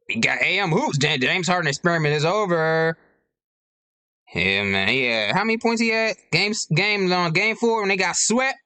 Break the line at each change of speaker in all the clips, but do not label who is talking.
We got AM Hoops. James Harden experiment is over. Yeah, man. Yeah. How many points he had? Game 4 when they got swept.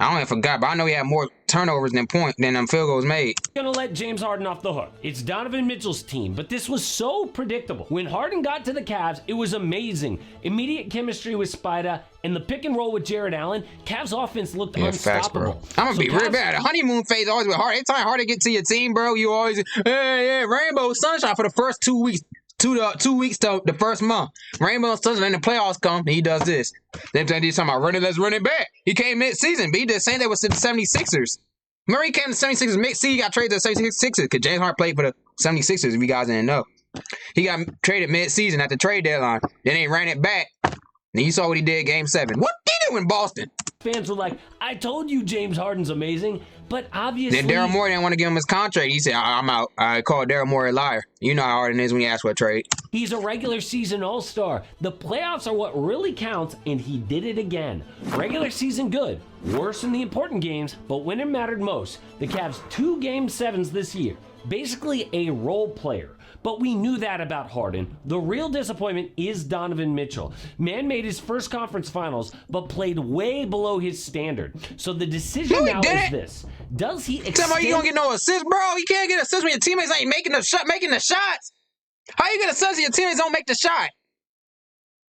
I don't even forgot, but I know he had more turnovers than field goals made.
Gonna let James Harden off the hook. It's Donovan Mitchell's team, but this was so predictable. When Harden got to the Cavs, it was amazing. Immediate chemistry with Spida and the pick and roll with Jared Allen. Cavs offense looked unstoppable.
Facts, bro. I'm gonna be real bad. The honeymoon phase always with Harden. Every time Harden get to your team, bro, you always rainbow sunshine for the first 2 weeks. 2 weeks to the first month. Rainbow Sunshine, and the playoffs come, he does this. Then he's talking about let's run it back. He came mid-season, but he did the same thing with the 76ers. Remember he came to the 76ers mid-season, he got traded to the 76ers because James Harden played for the 76ers, if you guys didn't know. He got traded mid-season at the trade deadline. Then he ran it back. And you saw what he did game 7. What did he do in Boston?
Fans were like, I told you James Harden's amazing, but obviously...
Then Daryl Morey didn't want to give him his contract. He said, I'm out. I called Daryl Morey a liar. You know how Harden is when you ask for a trade.
He's a regular season all-star. The playoffs are what really counts, and he did it again. Regular season good. Worse in the important games, but when it mattered most, the Cavs 2 Game 7s this year. Basically a role player. But we knew that about Harden. The real disappointment is Donovan Mitchell. Man made his first conference finals, but played way below his standard. So the decision now is this. Does he extend...
Tell me you don't get no assists, bro. You can't get assists when your teammates ain't making the shots. How you get assists when your teammates don't make the shot?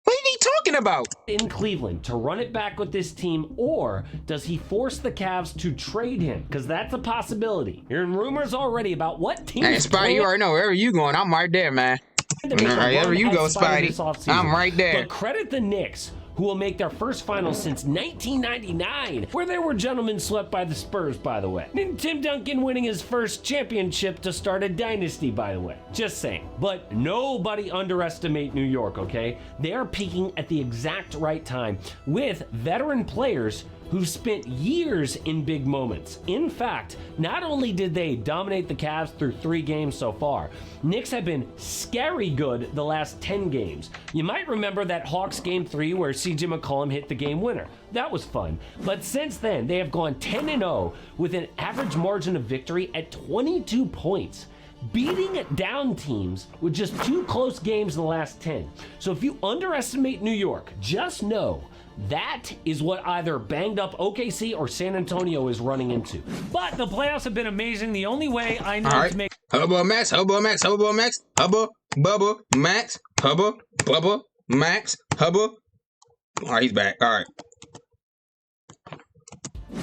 What are you talking about?
In Cleveland to run it back with this team, or does he force the Cavs to trade him? Because that's a possibility. Hearing rumors already about what team.
Hey, Spidey, you already know wherever you going, I'm right there, man. Wherever you go, Spidey, I'm right there.
But credit the Knicks, who will make their first finals since 1999, where they were gentlemen swept by the Spurs, by the way. And Tim Duncan winning his first championship to start a dynasty, by the way. Just saying. But nobody underestimate New York, okay? They are peaking at the exact right time with veteran players who've spent years in big moments. In fact, not only did they dominate the Cavs through 3 games so far, Knicks have been scary good the last 10 games. You might remember that Hawks game 3 where CJ McCollum hit the game winner. That was fun. But since then, they have gone 10-0 with an average margin of victory at 22 points. Beating down teams with just 2 close games in the last 10. So if you underestimate New York, just know that is what either banged up OKC or San Antonio is running into. But the playoffs have been amazing. The only way I know to make...
Hubba Max, Hubba Max, Hubba Max, Hubba, Bubba, Max, Hubba, Bubba, Max, Hubba. All right, he's back. All right.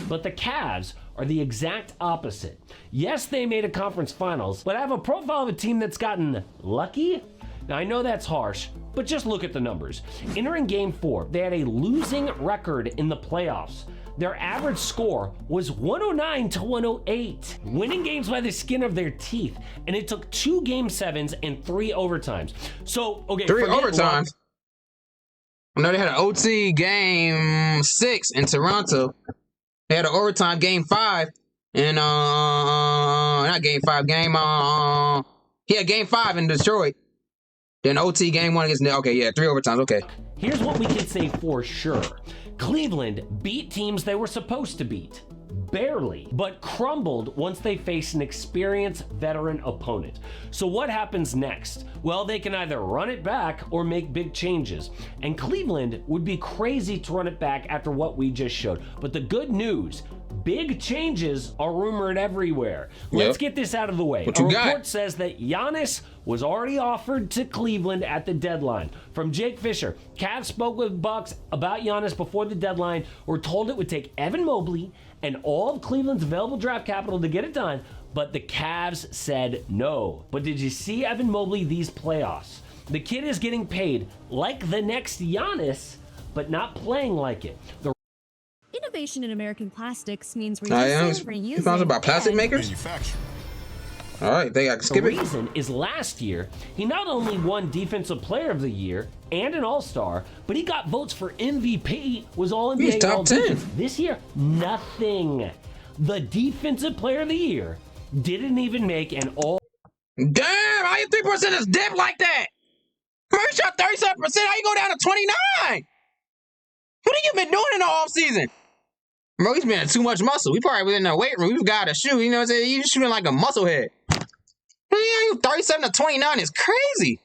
But the Cavs are the exact opposite. Yes, they made a conference finals, but I have a profile of a team that's gotten lucky. Now, I know that's harsh, but just look at the numbers. Entering game 4, they had a losing record in the playoffs. Their average score was 109 to 108, winning games by the skin of their teeth, and it took 2 Game 7s and 3 overtimes. So, okay,
3 overtimes? I know they had an OT game 6 in Toronto. They had an overtime game 5, and not game 5, game game 5 in Detroit. Then OT game 1 against 3 overtimes. Okay.
Here's what we can say for sure. Cleveland beat teams they were supposed to beat. Barely, but crumbled once they faced an experienced veteran opponent. So what happens next? Well, they can either run it back or make big changes. And Cleveland would be crazy to run it back after what we just showed. But the good news, big changes are rumored everywhere. Let's get this out of the way. A report says that Giannis was already offered to Cleveland at the deadline. From Jake Fisher, Cavs spoke with Bucks about Giannis before the deadline. We're told it would take Evan Mobley and all of Cleveland's available draft capital to get it done, but the Cavs said no. But did you see Evan Mobley these playoffs? The kid is getting paid like the next Giannis, but not playing like it.
Innovation in American plastics means reusing,
It's about plastic makers? All right, they got to skip it.
The reason is last year, he not only won Defensive Player of the Year and an All-Star, but he got votes for MVP, was All-NBA.
He's top 10.
This year, nothing. The Defensive Player of the Year didn't even make an All.
Damn, how your 3% is dipped like that? Bro, you shot 37%, how you go down to 29? What have you been doing in the offseason? Bro, he's been too much muscle. We probably was in the weight room. We forgot to shoot. You know what I'm saying? You shooting like a muscle head. What you 37-29 is crazy.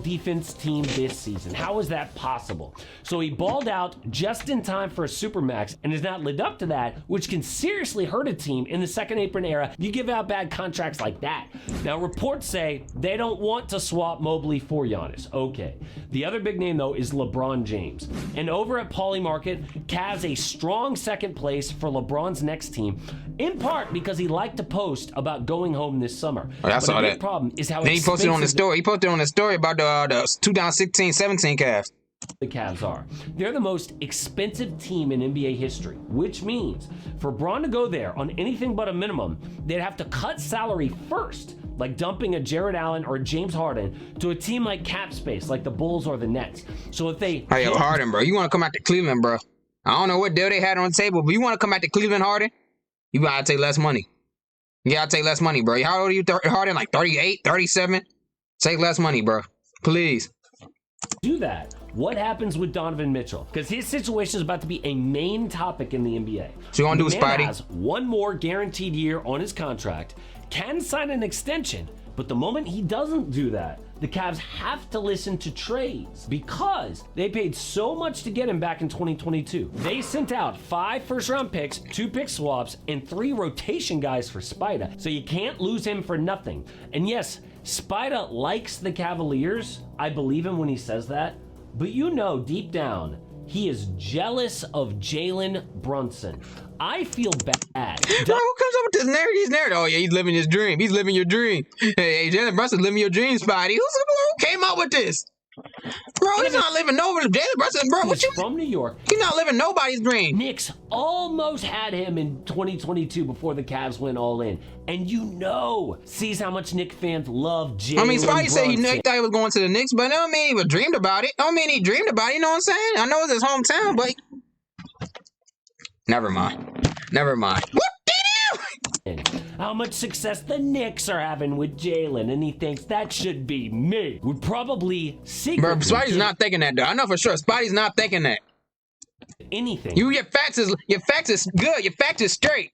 Defense team this season. How is that possible? So he balled out just in time for a supermax and has not lived up to that, which can seriously hurt a team in the second apron era if you give out bad contracts like that. Now, reports say they don't want to swap Mobley for Giannis. Okay. The other big name, though, is LeBron James. And over at Pauly Market, Cavs a strong second place for LeBron's next team, in part because he liked to post about going home this summer.
Oh, I saw that.
Problem is how
then he posted on the story. He posted on the story about the 2016-17 Cavs.
The Cavs are. They're the most expensive team in NBA history, which means for Bron to go there on anything but a minimum, they'd have to cut salary first, like dumping a Jared Allen or James Harden to a team like cap space, like the Bulls or the Nets. So if they...
Hey, yo, Harden, bro, you want to come out to Cleveland, bro? I don't know what deal they had on the table, but you want to come out to Cleveland, Harden? You gotta take less money. You gotta take less money, bro. How old are you, Harden? Like 38, 37? Take less money, bro. Please.
Do that. What happens with Donovan Mitchell? Because his situation is about to be a main topic in the NBA.
So you want to do, Spidey?
Has one more guaranteed year on his contract, can sign an extension, but the moment he doesn't do that, the Cavs have to listen to trades because they paid so much to get him back in 2022. They sent out 5 first-round picks, 2 pick swaps, and 3 rotation guys for Spida, so you can't lose him for nothing. And yes, Spida likes the Cavaliers. I believe him when he says that. But you know deep down, he is jealous of Jalen Brunson. I feel bad.
Bro, who comes up with this narrative? Oh, yeah, he's living his dream. He's living your dream. Hey, Jalen Brunson's living your dream, Spidey. Who came up with this? Bro, he's not living Jalen Brunson, bro. What you
from New York?
He's not living nobody's dream.
Knicks almost had him in 2022 before the Cavs went all in, and you know, sees how much Knicks fans love Jalen.
I mean, Spidey said he
Brunson.
thought he was going to the Knicks, but I don't mean he dreamed about it. I don't mean he dreamed about it. You know what I'm saying? I know it's his hometown, but never mind. Never mind. What did you?
How much success the Knicks are having with Jalen, and he thinks that should be me. Would probably secretly.
Bro, Spidey's not thinking that, though. I know for sure. Spidey's not thinking that.
Anything.
Your facts is good. Your facts is straight.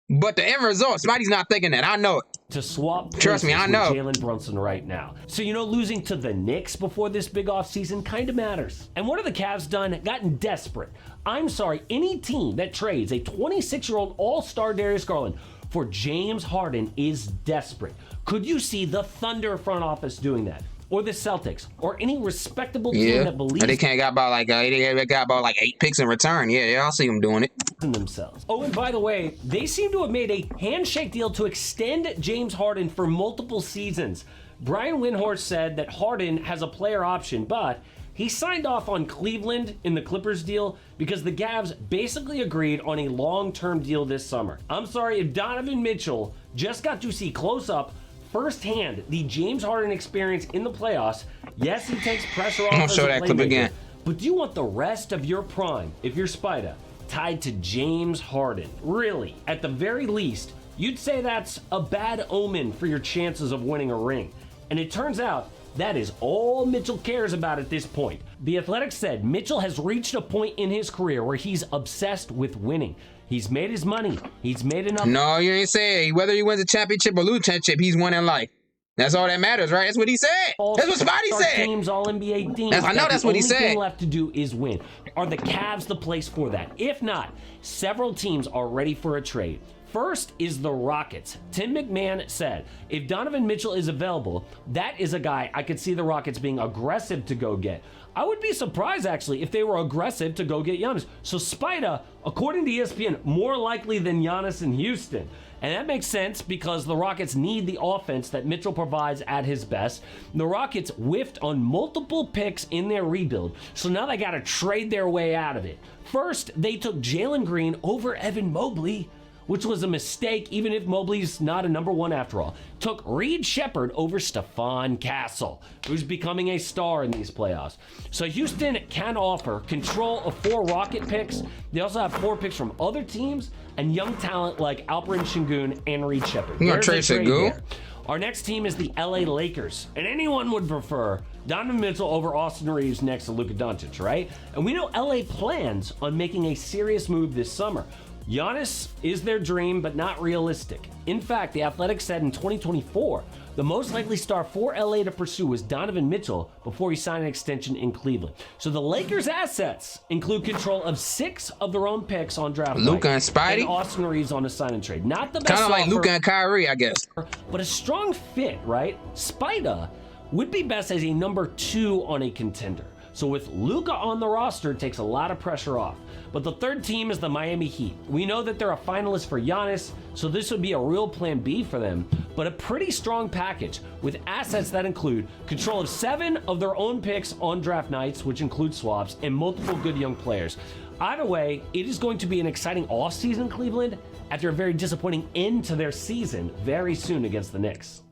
But the end result, Spidey's not thinking that. I know it.
To swap
Trust me, I know.
with Jalen Brunson right now. So, you know, losing to the Knicks before this big offseason kind of matters. And what have the Cavs done? Gotten desperate. I'm sorry, any team that trades a 26-year-old all-star Darius Garland for James Harden is desperate. Could you see the Thunder front office doing that? Or the Celtics? Or any respectable team that believes
they got about like 8 picks in return. Yeah, I'll see them doing it.
in themselves. Oh, and by the way, they seem to have made a handshake deal to extend James Harden for multiple seasons. Brian Windhorst said that Harden has a player option, but he signed off on Cleveland in the Clippers deal because the Cavs basically agreed on a long-term deal this summer. I'm sorry if Donovan Mitchell just got to see close up firsthand the James Harden experience in the playoffs. Yes, he takes pressure off.
I'm gonna show that clip again.
But do you want the rest of your prime, if you're Spida, tied to James Harden? Really? At the very least, you'd say that's a bad omen for your chances of winning a ring. And it turns out that is all Mitchell cares about at this point. The Athletic said Mitchell has reached a point in his career where he's obsessed with winning. He's made his money. He's made enough.
No, you ain't saying whether he wins a championship or lose a championship, he's won in life. That's all that matters, right? That's what he said. That's what Spidey said.
Teams, all NBA teams.
I know that's what he said.
The only thing left to do is win. Are the Cavs the place for that? If not, several teams are ready for a trade. First is the Rockets. Tim McMahon said, if Donovan Mitchell is available, that is a guy I could see the Rockets being aggressive to go get. I would be surprised, actually, if they were aggressive to go get Giannis. So Spida, according to ESPN, more likely than Giannis in Houston. And that makes sense because the Rockets need the offense that Mitchell provides at his best. The Rockets whiffed on multiple picks in their rebuild, so now they got to trade their way out of it. First, they took Jalen Green over Evan Mobley, which was a mistake, even if Mobley's not a number one after all. Took Reed Shepherd over Stephon Castle, who's becoming a star in these playoffs. So Houston can offer control of 4 Rocket picks. They also have 4 picks from other teams and young talent like Alperen Şengün and Reed Shepherd.
You gonna trade Şengün?
Our next team is the LA Lakers, and anyone would prefer Donovan Mitchell over Austin Reeves next to Luka Doncic, right? And we know LA plans on making a serious move this summer. Giannis is their dream, but not realistic. In fact, the Athletic said in 2024, The most likely star for LA to pursue was Donovan Mitchell before he signed an extension in Cleveland. So the Lakers' assets include control of 6 of their own picks on draft night.
Luka and Spidey?
And Austin Reeves on a sign and trade. Not the best
Kind of like
offer,
Luka and Kyrie, I guess.
but a strong fit, right? Spida would be best as a number 2 on a contender. So with Luka on the roster, it takes a lot of pressure off. But the third team is the Miami Heat. We know that they're a finalist for Giannis, so this would be a real plan B for them, but a pretty strong package with assets that include control of 7 of their own picks on draft nights, which include swaps, and multiple good young players. Either way, it is going to be an exciting offseason in Cleveland after a very disappointing end to their season very soon against the Knicks.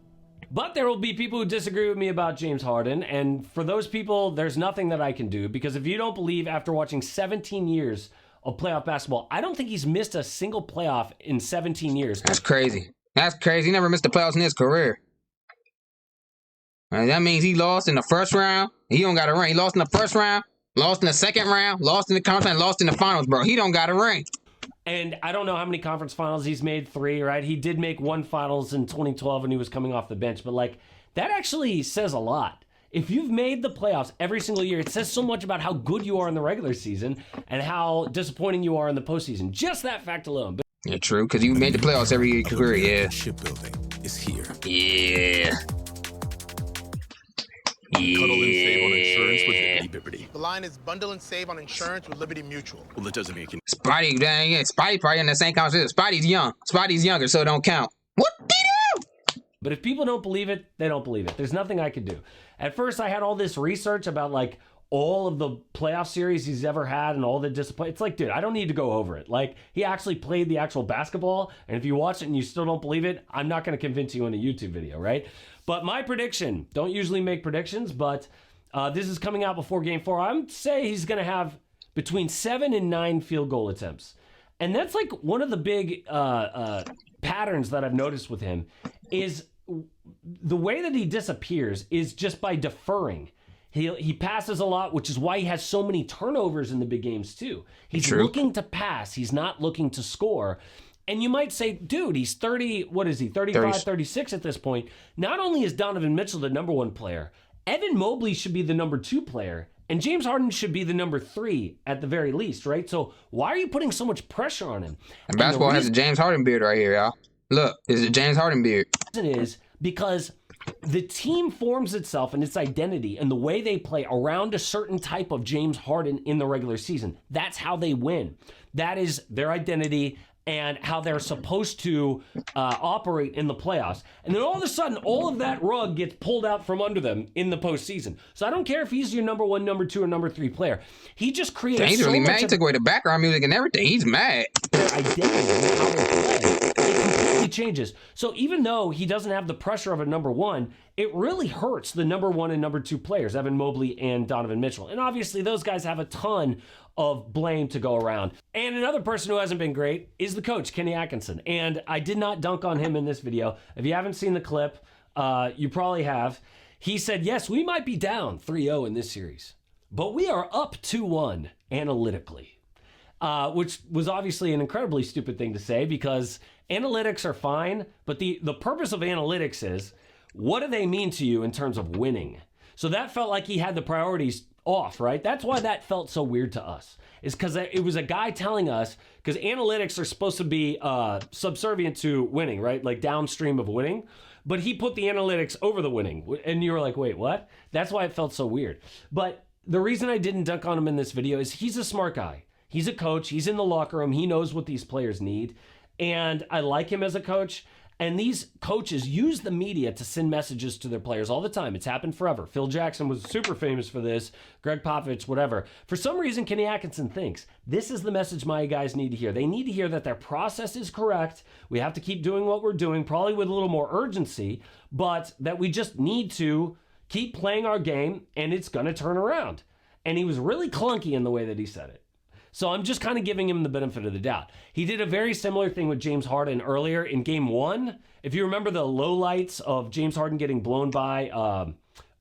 But there will be people who disagree with me about James Harden, and for those people, there's nothing that I can do, because if you don't believe after watching 17 years of playoff basketball, I don't think he's missed a single playoff in 17 years.
That's crazy. That's crazy. He never missed the playoffs in his career. That means he lost in the first round. He don't got a ring. He lost in the first round, lost in the second round, lost in the conference, and lost in the finals, bro. He don't got a ring.
And I don't know how many conference finals he's made, 3, right? He did make 1 finals in 2012 when he was coming off the bench, but like that actually says a lot. If you've made the playoffs every single year, it says so much about how good you are in the regular season and how disappointing you are in the postseason. Just that fact alone.
Yeah, true, because you made the playoffs every year in your career, yeah.
Shipbuilding is here.
Yeah.
Cuddle and save on insurance with Liberty.
The line is bundle and save on insurance with Liberty Mutual.
Well, that doesn't make any
Spidey, dang, yeah, Spidey probably in the same conversation. Spidey's young. Spidey's younger, so it don't count. What did he do?
But if people don't believe it, they don't believe it. There's nothing I could do. At first, I had all this research about like all of the playoff series he's ever had and all the disappointment. It's like, dude, I don't need to go over it. Like, he actually played the actual basketball, and if you watch it and you still don't believe it, I'm not going to convince you in a YouTube video, right? But my prediction, don't usually make predictions, but this is coming out before Game 4. I'm say he's going to have between 7 and 9 field goal attempts. And that's like one of the big patterns that I've noticed with him is the way that he disappears is just by deferring. He passes a lot, which is why he has so many turnovers in the big games too. He's looking to pass. He's not looking to score. And you might say, dude, he's 30, what is he, 35, 36 at this point. Not only is Donovan Mitchell the number 1 player, Evan Mobley should be the number 2 player, and James Harden should be the number 3 at the very least, right? So why are you putting so much pressure on him?
And basketball has a James Harden beard right here, y'all. Look, it's a James Harden beard.
The reason is because the team forms itself and its identity and the way they play around a certain type of James Harden in the regular season. That's how they win. That is their identity and how they're supposed to operate in the playoffs. And then all of a sudden, all of that rug gets pulled out from under them in the postseason. So I don't care if he's your number 1, number 2, or number 3 player. He just creates
He's
so
really
much
mad. He
of
took away the background music and everything. He's mad.
their identity and how they play. It completely changes. So even though he doesn't have the pressure of a number 1, it really hurts the number 1 and number 2 players, Evan Mobley and Donovan Mitchell. And obviously those guys have a ton of blame to go around. And another person who hasn't been great is the coach, Kenny Atkinson. And I did not dunk on him in this video. If you haven't seen the clip, you probably have. He said, yes, we might be down 3-0 in this series, but we are up 2-1 analytically. Which was obviously an incredibly stupid thing to say because analytics are fine, but the purpose of analytics is, what do they mean to you in terms of winning? So that felt like he had the priorities off, right? That's why that felt so weird to us, is because it was a guy telling us, because analytics are supposed to be subservient to winning, right? Like downstream of winning. But he put the analytics over the winning. And you were like, wait, what? That's why it felt so weird. But the reason I didn't dunk on him in this video is he's a smart guy. He's a coach. He's in the locker room. He knows what these players need. And I like him as a coach. And these coaches use the media to send messages to their players all the time. It's happened forever. Phil Jackson was super famous for this. Greg Popovich, whatever. For some reason, Kenny Atkinson thinks this is the message my guys need to hear. They need to hear that their process is correct. We have to keep doing what we're doing, probably with a little more urgency, but that we just need to keep playing our game and it's going to turn around. And he was really clunky in the way that he said it. So I'm just kind of giving him the benefit of the doubt. He did a very similar thing with James Harden earlier in Game 1. If you remember the lowlights of James Harden getting blown by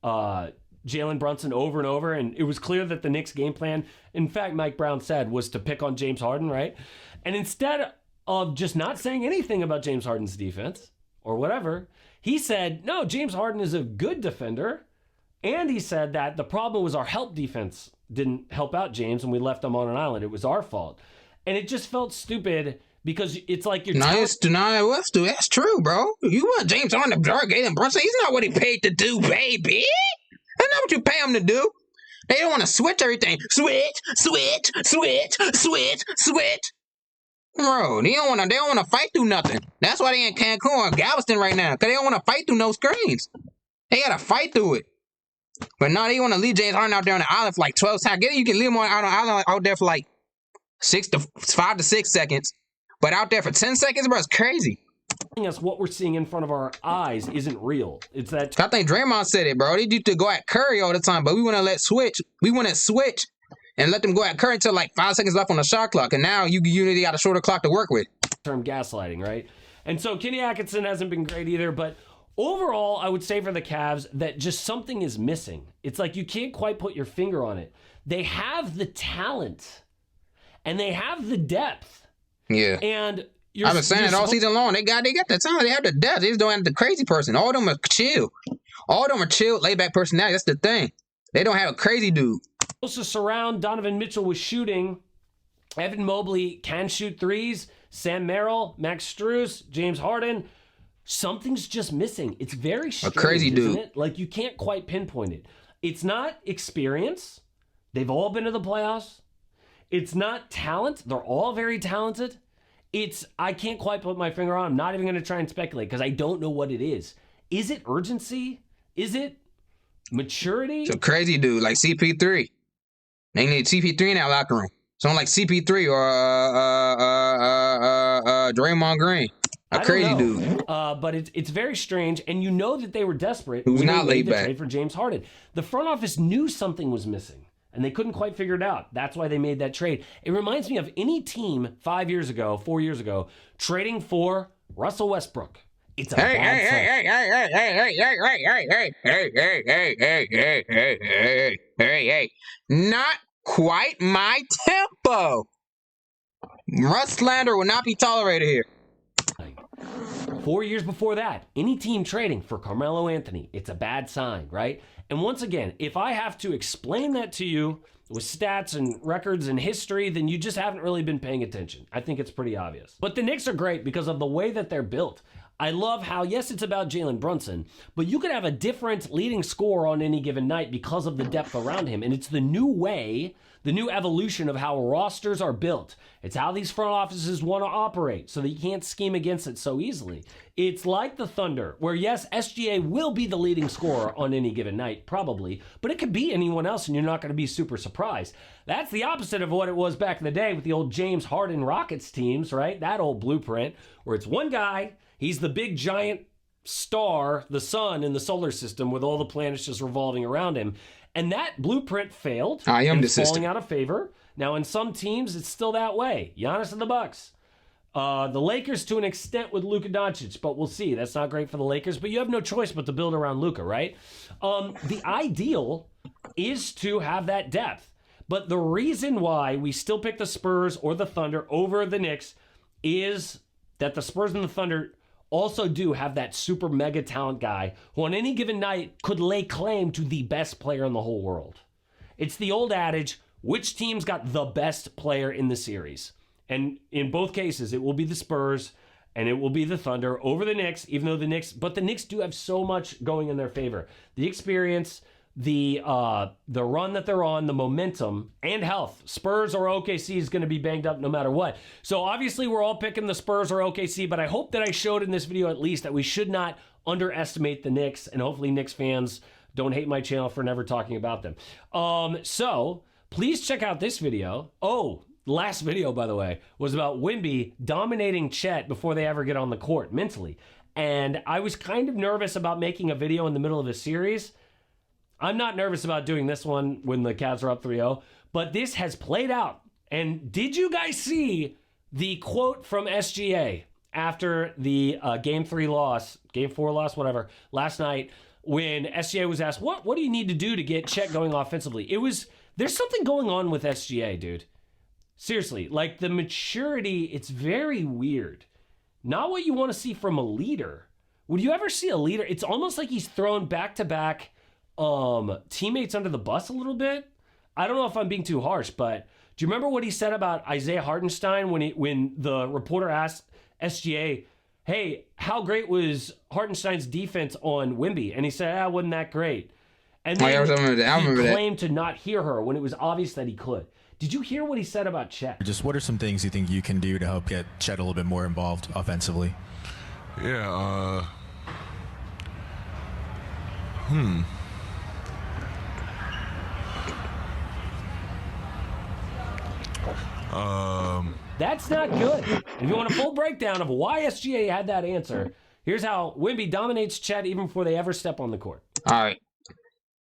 Jalen Brunson over and over, and it was clear that the Knicks' game plan, in fact, Mike Brown said, was to pick on James Harden, right? And instead of just not saying anything about James Harden's defense or whatever, He said, no, James Harden is a good defender. And he said that the problem was our help defense didn't help out James and we left him on an island. It was our fault. And it just felt stupid because it's like you're
that's true, bro. You want James Harden to guard Jalen Brunson? He's not what he paid to do, baby. That's not what you pay him to do. They don't want to switch everything. Switch. Bro, they don't want to fight through nothing. That's why they in Cancun or Galveston right now, because they don't want to fight through no screens. They got to fight through it. But no, they want to leave James Harden out there on the island for like 12 times. Get it? You can leave him out on the island out there for like 5 to 6 seconds. But out there for 10 seconds, bro, it's crazy.
Us what we're seeing in front of our eyes isn't real. It's that.
I think Draymond said it, bro. They used to go at Curry all the time, but we want to switch and let them go at Curry until like 5 seconds left on the shot clock. And now you got a shorter clock to work with.
Term gaslighting, right? And so Kenny Atkinson hasn't been great either, but overall, I would say for the Cavs that just something is missing. It's like you can't quite put your finger on it. They have the talent and they have the depth.
Yeah.
And
I've been saying it all season long. They got the talent. They have the depth. They just don't have the crazy person. All of them are chill. All of them are chill, laid back personality. That's the thing. They don't have a crazy dude.
To surround Donovan Mitchell with shooting. Evan Mobley can shoot threes. Sam Merrill, Max Strus, James Harden. Something's just missing. It's very strange,
a crazy dude.
Isn't it? Like you can't quite pinpoint it. It's not experience. They've all been to the playoffs. It's not talent. They're all very talented. I can't quite put my finger on. I'm not even going to try and speculate because I don't know what it is. Is it urgency? Is it maturity?
It's a crazy dude like CP3. They need CP3 in that locker room. Someone like CP3 or Draymond Green. A crazy dude.
But it's very strange, and you know that they were desperate.
Who's
when
not
they made
laid
the
back.
trade for James Harden. The front office knew something was missing, and they couldn't quite figure it out. That's why they made that trade. It reminds me of any team 4 years ago, trading for Russell Westbrook. It's a bad
hey. Not quite my tempo. Russ slander will not be tolerated here.
4 years before that, any team trading for Carmelo Anthony, it's a bad sign, right? And once again, if I have to explain that to you with stats and records and history, then you just haven't really been paying attention. I think it's pretty obvious. But the Knicks are great because of the way that they're built. I love how, yes, it's about Jalen Brunson, but you could have a different leading scorer on any given night because of the depth around him. And it's the new way, the new evolution of how rosters are built. It's how these front offices want to operate so that you can't scheme against it so easily. It's like the Thunder, where yes, SGA will be the leading scorer on any given night, probably, but it could be anyone else and you're not going to be super surprised. That's the opposite of what it was back in the day with the old James Harden Rockets teams, right? That old blueprint where it's one guy, he's the big giant star, the sun in the solar system with all the planets just revolving around him. And that blueprint failed.
I am
and
the system.
falling out of favor. Now, in some teams, it's still that way. Giannis and the Bucks. The Lakers to an extent with Luka Doncic, but we'll see. That's not great for the Lakers, but you have no choice but to build around Luka, right? The ideal is to have that depth. But the reason why we still pick the Spurs or the Thunder over the Knicks is that the Spurs and the Thunder also do have that super mega talent guy who on any given night could lay claim to the best player in the whole world. It's the old adage, which team's got the best player in the series? And in both cases, it will be the Spurs and it will be the Thunder over the Knicks, even though the Knicks do have so much going in their favor. The experience, the run that they're on, the momentum, and health. Spurs or OKC is going to be banged up no matter what. So obviously we're all picking the Spurs or OKC, but I hope that I showed in this video at least that we should not underestimate the Knicks, and hopefully Knicks fans don't hate my channel for never talking about them. So please check out this video. Last video, by the way, was about Wemby dominating Chet before they ever get on the court mentally. And I was kind of nervous about making a video in the middle of a series. I'm not nervous about doing this one when the Cavs are up 3-0, but this has played out. And did you guys see the quote from SGA after the Game 4 loss, whatever, last night when SGA was asked, what do you need to do to get Chet going offensively? There's something going on with SGA, dude. Seriously, like the maturity, it's very weird. Not what you want to see from a leader, would you ever see a leader? It's almost like he's thrown back-to-back teammates under the bus a little bit. I don't know if I'm being too harsh, but do you remember what he said about Isaiah Hardenstein when the reporter asked SGA, hey, how great was Hardenstein's defense on Wemby? And he said, wasn't that great. And then he claimed to not hear her when it was obvious that he could. Did you hear what he said about Chet?
Just what are some things you think you can do to help get Chet a little bit more involved offensively?
Yeah,
That's not good. If you want a full breakdown of why SGA had that answer, here's how Wemby dominates Chet even before they ever step on the court.
All right.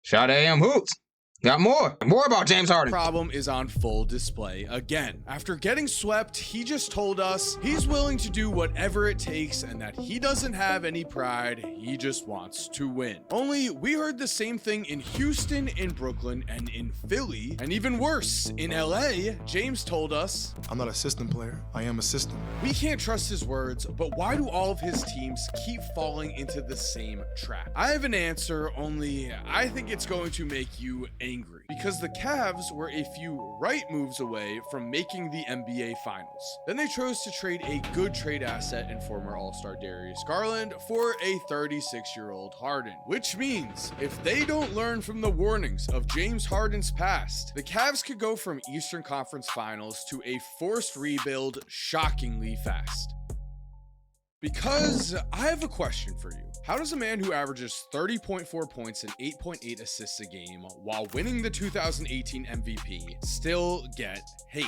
Shout out AM Hoops. Got more about James Harden.
Problem is on full display again. After getting swept, he just told us he's willing to do whatever it takes and that he doesn't have any pride, he just wants to win. Only we heard the same thing in Houston, in Brooklyn, and in Philly, and even worse, in LA, James told us,
I'm not a system player, I am a system.
We can't trust his words, but why do all of his teams keep falling into the same trap? I have an answer, only I think it's going to make you angry. Because the Cavs were a few right moves away from making the NBA Finals. Then they chose to trade a good trade asset in former All-Star Darius Garland for a 36-year-old Harden. Which means, if they don't learn from the warnings of James Harden's past, the Cavs could go from Eastern Conference Finals to a forced rebuild shockingly fast. Because I have a question for you. How does a man who averages 30.4 points and 8.8 assists a game while winning the 2018 MVP still get hate?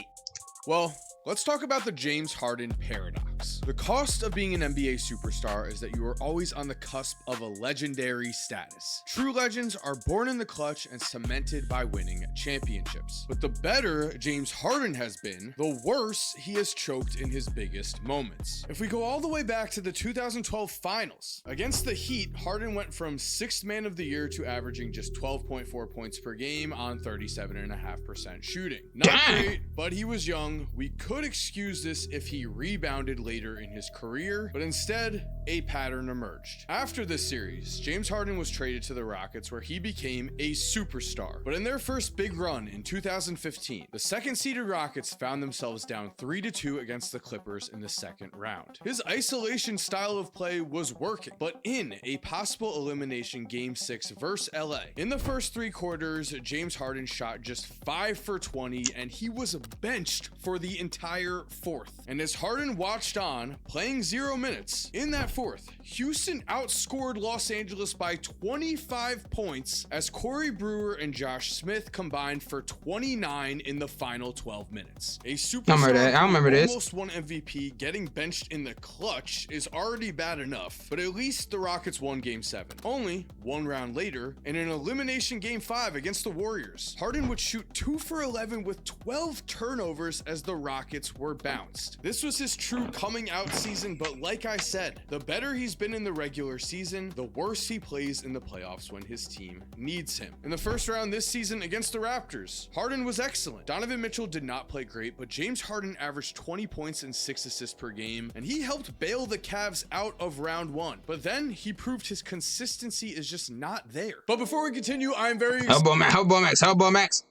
Well, let's talk about the James Harden paradox. The cost of being an NBA superstar is that you are always on the cusp of a legendary status. True legends are born in the clutch and cemented by winning championships. But the better James Harden has been, the worse he has choked in his biggest moments. If we go all the way back to the 2012 Finals, against the Heat, Harden went from 6th man of the year to averaging just 12.4 points per game on 37.5% shooting. Not great, but he was young. We could excuse this if he rebounded later in his career, but instead, a pattern emerged. After this series, James Harden was traded to the Rockets where he became a superstar. But in their first big run in 2015, the second-seeded Rockets found themselves down 3-2 against the Clippers in the second round. His isolation style of play was working, but in a possible elimination Game 6 versus LA, in the first 3 quarters, James Harden shot just 5 for 20 and he was benched for the entire fourth. And as Harden watched on, playing 0 minutes, in that fourth, Houston outscored Los Angeles by 25 points as Corey Brewer and Josh Smith combined for 29 in the final 12 minutes. A superstar who almost won MVP getting benched in the clutch is already bad enough, but at least the Rockets won Game 7. Only 1 round later, in an elimination Game 5 against the Warriors, Harden would shoot 2 for 11 with 12 turnovers as the Rockets were bounced. This was his true coming out season, but like I said, the better he's been in the regular season, the worse he plays in the playoffs when his team needs him. In the first round this season against the Raptors, Harden was excellent. Donovan Mitchell did not play great, but James Harden averaged 20 points and 6 assists per game, and he helped bail the Cavs out of round 1. But then he proved his consistency is just not there. But before we continue, I'm very
Elbow Max.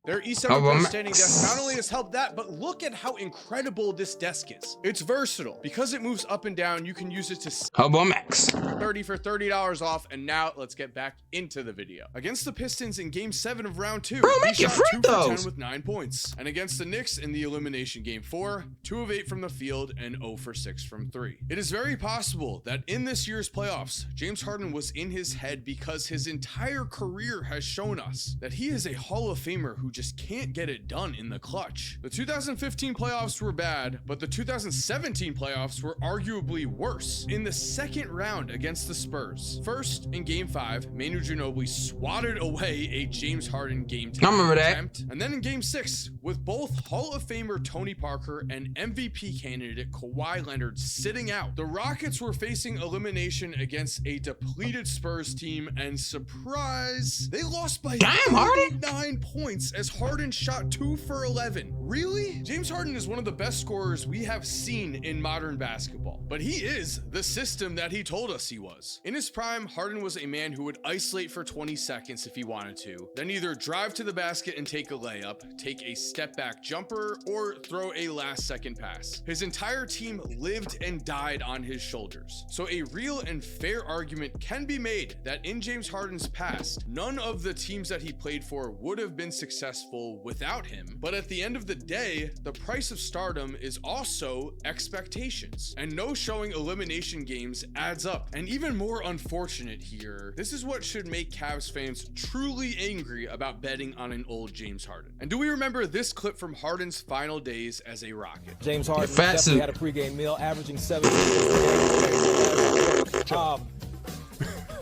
Their E7 standing desk not only has helped that, but look at how incredible this desk is. It's versatile. Because it moves up and down, you can use it to
Elbow Max.
30 for $30 off. And now let's get back into the video. Against the Pistons in Game 7 of round 2, he shot 2 for 10 with 9 points. And against the Knicks in the elimination Game 4, 2 of 8 from the field and 0 for 6 from 3. It is very possible that in this year's playoffs, James Harden was in his head because his entire career has shown us that he is a Hall of Famer who just can't get it done in the clutch. The 2015 playoffs were bad, but the 2017 playoffs were arguably worse. In the second round against the Spurs, first in Game 5, Manu Ginobili swatted away a James Harden game attempt, and then in Game 6, with both Hall of Famer Tony Parker and MVP candidate Kawhi Leonard sitting out, the Rockets were facing elimination against a depleted Spurs team, and surprise, they lost by 39 points as as Harden shot 2 for 11. Really? James Harden is one of the best scorers we have seen in modern basketball, but he is the system that he told us he was. In his prime, Harden was a man who would isolate for 20 seconds if he wanted to, then either drive to the basket and take a layup, take a step back jumper, or throw a last second pass. His entire team lived and died on his shoulders. So a real and fair argument can be made that in James Harden's past, none of the teams that he played for would have been successful without him. But at the end of the day, the price of stardom is also expectations, and no showing elimination games adds up. And even more unfortunate here, this is what should make Cavs fans truly angry about betting on an old James Harden. And do we remember this clip from Harden's final days as a Rocket?
James Harden
Fat
definitely
suit.
had a pregame meal, averaging 7.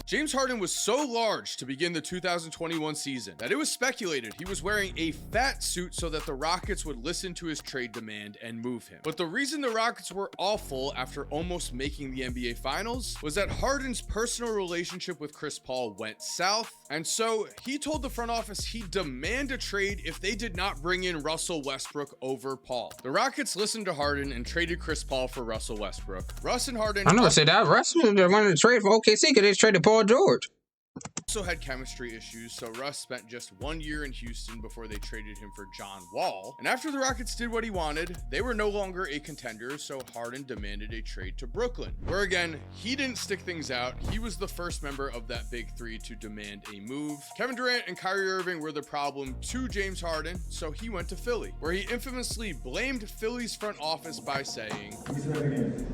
James Harden was so large to begin the 2021 season that it was speculated he was wearing a fat suit so that the Rockets would listen to his trade demand and move him. But the reason the Rockets were awful after almost making the NBA Finals was that Harden's personal relationship with Chris Paul went south, and so he told the front office he'd demand a trade if they did not bring in Russell Westbrook over Paul. The Rockets listened to Harden and traded Chris Paul for Russell Westbrook. Russ and Harden
I never said that. Russ wanted to trade for OKC because they traded Paul George.
also had chemistry issues, so Russ spent just 1 year in Houston before they traded him for John Wall. And after the Rockets did what he wanted, they were no longer a contender, so Harden demanded a trade to Brooklyn, where again, he didn't stick things out. He was the first member of that big three to demand a move. Kevin Durant and Kyrie Irving were the problem to James Harden, so he went to Philly, where he infamously blamed Philly's front office by saying,
Let me say that again.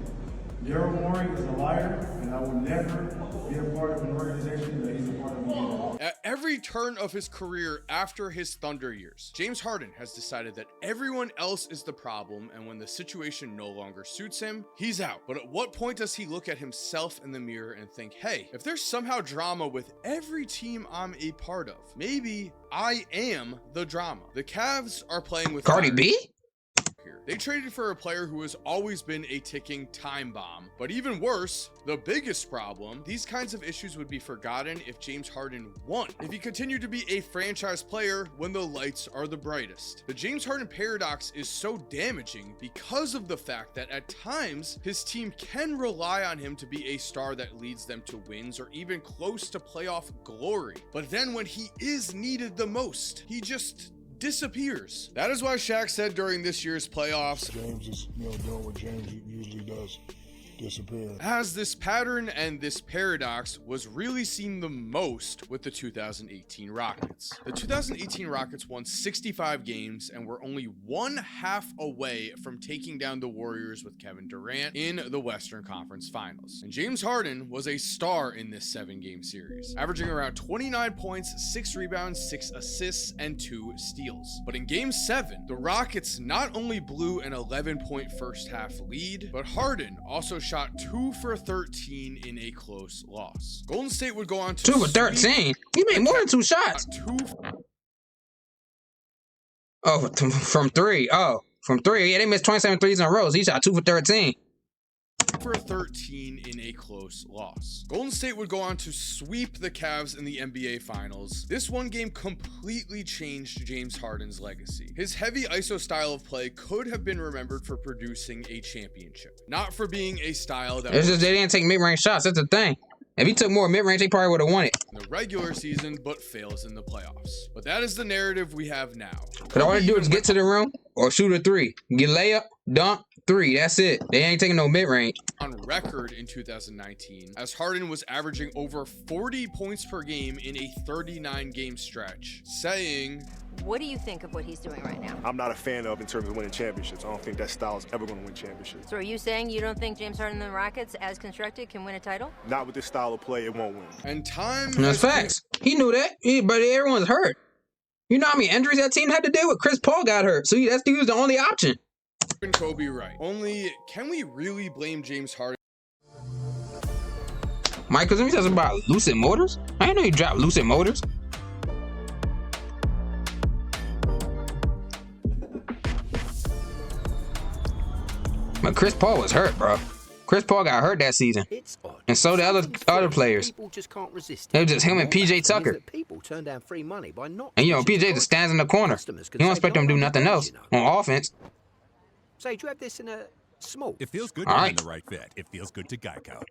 Daryl Morey is a liar, and I will never be a part of an organization that he's a part of again.
At every turn of his career after his Thunder years, James Harden has decided that everyone else is the problem, and when the situation no longer suits him, he's out. But at what point does he look at himself in the mirror and think, hey, if there's somehow drama with every team I'm a part of, maybe I am the drama. The Cavs are playing with
Cardi B?
Here. They traded for a player who has always been a ticking time bomb. But even worse, the biggest problem, these kinds of issues would be forgotten if James Harden won. If he continued to be a franchise player when the lights are the brightest. The James Harden paradox is so damaging because of the fact that at times his team can rely on him to be a star that leads them to wins or even close to playoff glory. But then when he is needed the most, he just disappears. That is why Shaq said during this year's playoffs,
James is, doing what James usually does. Disappear.
As this pattern and this paradox was really seen the most with the 2018 Rockets. The 2018 Rockets won 65 games and were only 1/2 away from taking down the Warriors with Kevin Durant in the Western Conference Finals. And James Harden was a star in this 7-game series, averaging around 29 points, 6 rebounds, 6 assists, and 2 steals. But in Game 7, the Rockets not only blew an 11-point first half lead, but Harden also shot 2 for 13 in a close loss. Golden State would go on to
2 for 13. He made more than 2 shots. From 3. From 3. Yeah, they missed 27 threes in a row. So he shot 2 for 13.
For 13 in a close loss. Golden State would go on to sweep the Cavs in the NBA Finals. This one game completely changed James Harden's legacy. His heavy ISO style of play could have been remembered for producing a championship, not for being a style that
it's just they didn't take mid-range shots. That's the thing. If he took more mid-range, they probably would have won it.
In the regular season, but fails in the playoffs. But that is the narrative we have now.
Because all they do is get to the rim or shoot a 3. Get layup, dunk, 3. That's it. They ain't taking no mid-range.
On record in 2019, as Harden was averaging over 40 points per game in a 39-game stretch, saying,
what do you think of what he's doing right now?
I'm not a fan of in terms of winning championships. I don't think that style is ever going to win championships.
So are you saying you don't think James Harden and the Rockets, as constructed, can win a title?
Not with this style of play, it won't win.
And time...
That's facts. He knew that, but everyone's hurt. You know how many injuries that team had to deal with? Chris Paul got hurt, so he was the only option.
And Kobe right. Only, can we really blame James Harden?
Michael, let me tell you about Lucid Motors. I didn't know you dropped Lucid Motors. But Chris Paul was hurt, bro. Chris Paul got hurt that season, and so the other players.
People just can't resist
It was just him and PJ Tucker.
People turn down free money by not.
And you know, PJ just stands in the corner. You don't expect him to do nothing else on offense.
Say, do you have this in a small?
It feels good to find the right fit. It feels good to Geico.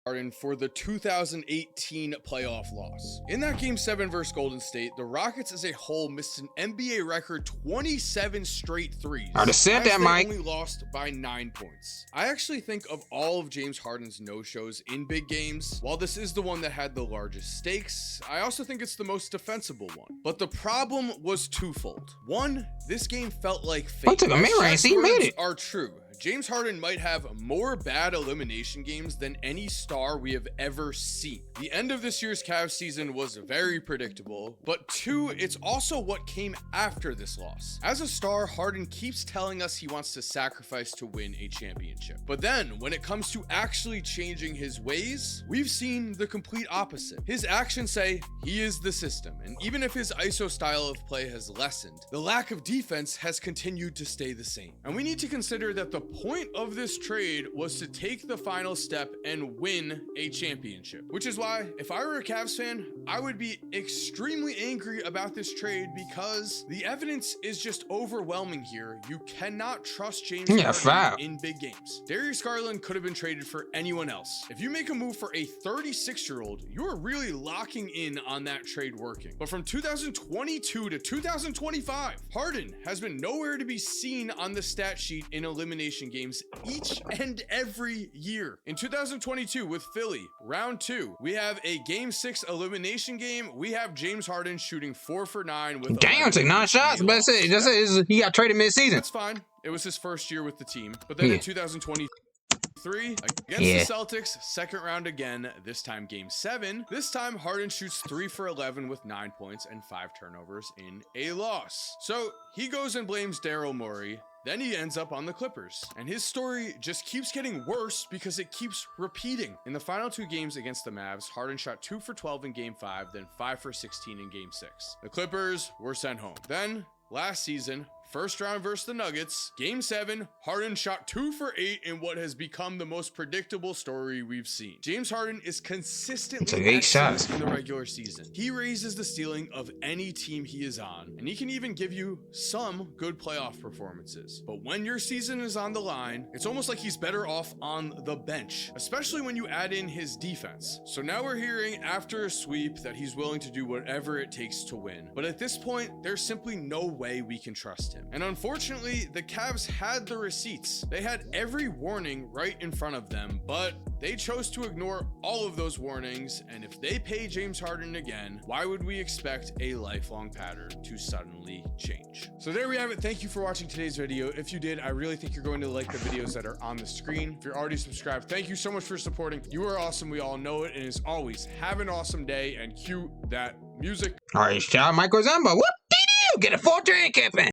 Harden for the 2018 playoff loss. In that Game 7 versus Golden State, the Rockets as a whole missed an NBA record 27 straight threes.
I just said that, Mike.
Only lost by 9 points. I actually think of all of James Harden's no-shows in big games, while this is the one that had the largest stakes, I also think it's the most defensible one. But the problem was twofold. One, this game felt like fate.
I took a mid-range, he made it.
Are true. James Harden might have more bad elimination games than any star we have ever seen. The end of this year's Cavs season was very predictable, but two, it's also what came after this loss. As a star, Harden keeps telling us he wants to sacrifice to win a championship. But then, when it comes to actually changing his ways, we've seen the complete opposite. His actions say he is the system, and even if his ISO style of play has lessened, the lack of defense has continued to stay the same. And we need to consider that the point of this trade was to take the final step and win a championship, which is why if I were a Cavs fan, I would be extremely angry about this trade because the evidence is just overwhelming here. You cannot trust James Harden in big games. Darius Garland could have been traded for anyone else. If you make a move for a 36-year-old, you are really locking in on that trade working. But from 2022 to 2025, Harden has been nowhere to be seen on the stat sheet in elimination games each and every year. In 2022 with Philly, round 2, we have a game 6 elimination game. We have James Harden shooting 4 for 9 with
damn, took 9 shots, but that's it. He got traded mid-season.
That's fine. It was his first year with the team. But then in 2023 against the Celtics, second round again, this time game 7. This time Harden shoots 3 for 11 with 9 points and 5 turnovers in a loss. So he goes and blames Daryl Morey. Then he ends up on the Clippers, and his story just keeps getting worse because it keeps repeating. In the final 2 games against the Mavs, Harden shot 2 for 12 in game 5, then 5 for 16 in game 6. The Clippers were sent home. Then last season, first round versus the Nuggets, game 7, Harden shot 2 for 8 in what has become the most predictable story we've seen. James Harden is consistently
8 shots
in the regular season. He raises the ceiling of any team he is on, and he can even give you some good playoff performances. But when your season is on the line, it's almost like he's better off on the bench, especially when you add in his defense. So now we're hearing after a sweep that he's willing to do whatever it takes to win. But at this point, there's simply no way we can trust him. And unfortunately, the Cavs had the receipts. They had every warning right in front of them, but they chose to ignore all of those warnings. And if they pay James Harden again, why would we expect a lifelong pattern to suddenly change? So there we have it. Thank you for watching today's video. If you did, I really think you're going to like the videos that are on the screen. If you're already subscribed, thank you so much for supporting. You are awesome. We all know it. And as always, have an awesome day and cue that music.
All right, shout out Michael Zamba. Whoop-dee-doo. Get a 4 train campaign.